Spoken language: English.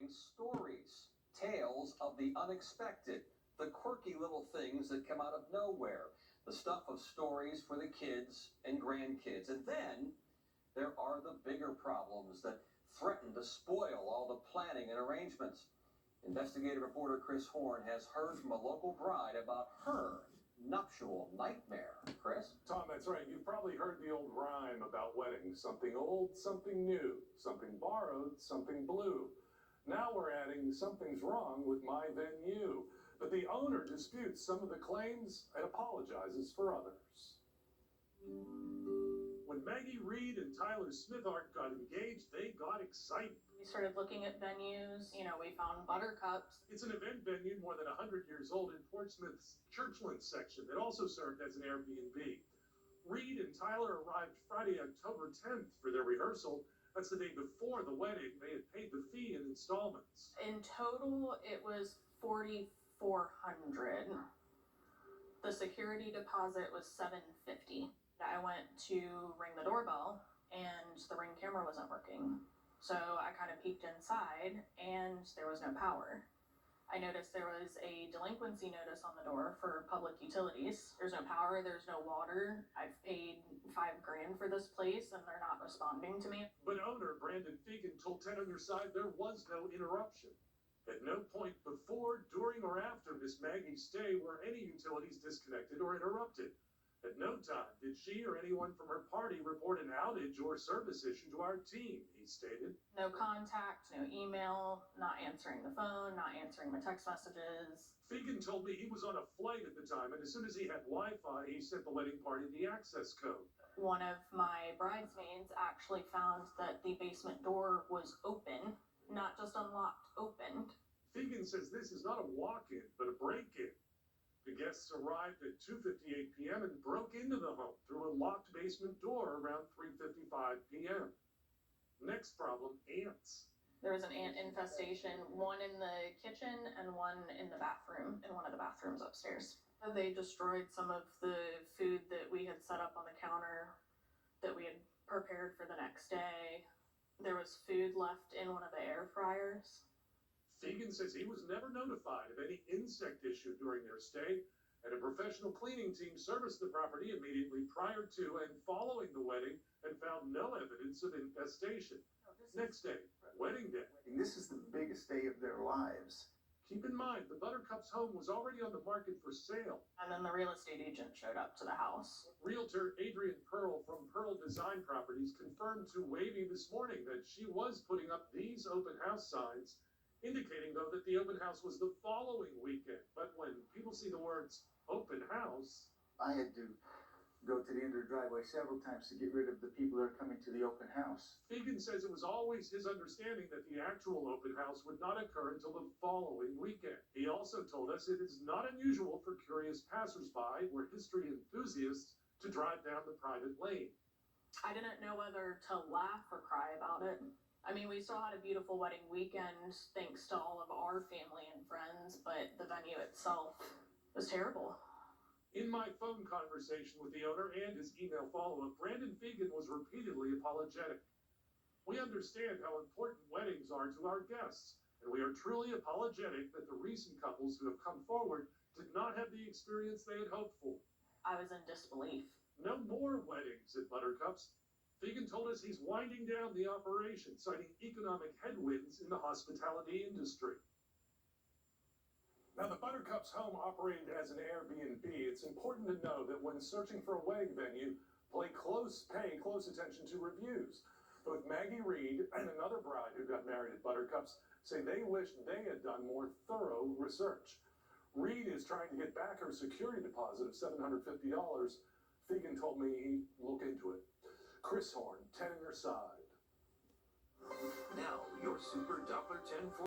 writing stories, tales of the unexpected, the quirky little things that come out of nowhere, the stuff of stories for the kids and grandkids. And then there are the bigger problems that threaten to spoil all the planning and arrangements. Investigative reporter Chris Horn has heard from a local bride about her nuptial nightmare. Chris? Tom, that's right. You've probably heard the old rhyme about weddings. Something old, something new. Something borrowed, something blue. Now we're adding something's wrong with my venue. But the owner disputes some of the claims and apologizes for others. When Maggie Reed and Tyler Smithart got engaged, they got excited. We started looking at venues. We found Buttercups. It's an event venue more than 100 years old in Portsmouth's Churchland section that also served as an Airbnb. Reed and Tyler arrived Friday, October 10th for their rehearsal. That's the day before the wedding. They had paid the fee in installments. In total, it was $4,400. The security deposit was $750. I went to ring the doorbell and the Ring camera wasn't working. So I kind of peeked inside and there was no power. I noticed there was a delinquency notice on the door for public utilities. There's no power, there's no water. I've paid $5,000 for this place and they're not responding to me. But owner Brandon Fegan told 10 on your side there was no interruption. At no point before, during, or after Miss Maggie's stay were any utilities disconnected or interrupted. At no time did she or anyone from her party report an outage or service issue to our team, he stated. No contact, no email, not answering the phone, not answering my text messages. Fegan told me he was on a flight at the time, and as soon as he had Wi-Fi, he sent the wedding party the access code. One of my bridesmaids actually found that the basement door was open, not just unlocked, opened. Fegan says this is not a walk-in, but a break-in. The guests arrived at 2:58 p.m. and broke into the home through a locked basement door around 3:55 p.m. Next problem, ants. There was an ant infestation, one in the kitchen and one in the bathroom, in one of the bathrooms upstairs. They destroyed some of the food that we had set up on the counter that we had prepared for the next day. There was food left in one of the air fryers. Fegan says he was never notified of any insect issue during their stay, and a professional cleaning team serviced the property immediately prior to and following the wedding and found no evidence of infestation. Next day, wedding day. This is the biggest day of their lives. Keep in mind, the Buttercups home was already on the market for sale. And then the real estate agent showed up to the house. Realtor Adrian Pearl from Pearl Design Properties confirmed to Wavy this morning that she was putting up these open house signs, indicating, though, that the open house was the following weekend. But when people see the words open house... I had to go to the end of the driveway several times to get rid of the people that are coming to the open house. Fegan says it was always his understanding that the actual open house would not occur until the following weekend. He also told us it is not unusual for curious passersby or history enthusiasts to drive down the private lane. I didn't know whether to laugh or cry about it. I mean, we still had a beautiful wedding weekend thanks to all of our family and friends, but the venue itself was terrible. In my phone conversation with the owner and his email follow-up, Brandon Fegan was repeatedly apologetic. We understand how important weddings are to our guests, and we are truly apologetic that the recent couples who have come forward did not have the experience they had hoped for. I was in disbelief. No more weddings at Buttercups. Fegan told us he's winding down the operation, citing economic headwinds in the hospitality industry. Now, the Buttercups home operated as an Airbnb. It's important to know that when searching for a wedding venue, pay close attention to reviews. Both Maggie Reed and another bride who got married at Buttercups say they wish they had done more thorough research. Reed is trying to get back her security deposit of $750. Fegan told me he'd look into it. Chris Horn, 10 on your side. Now, your Super Doppler 10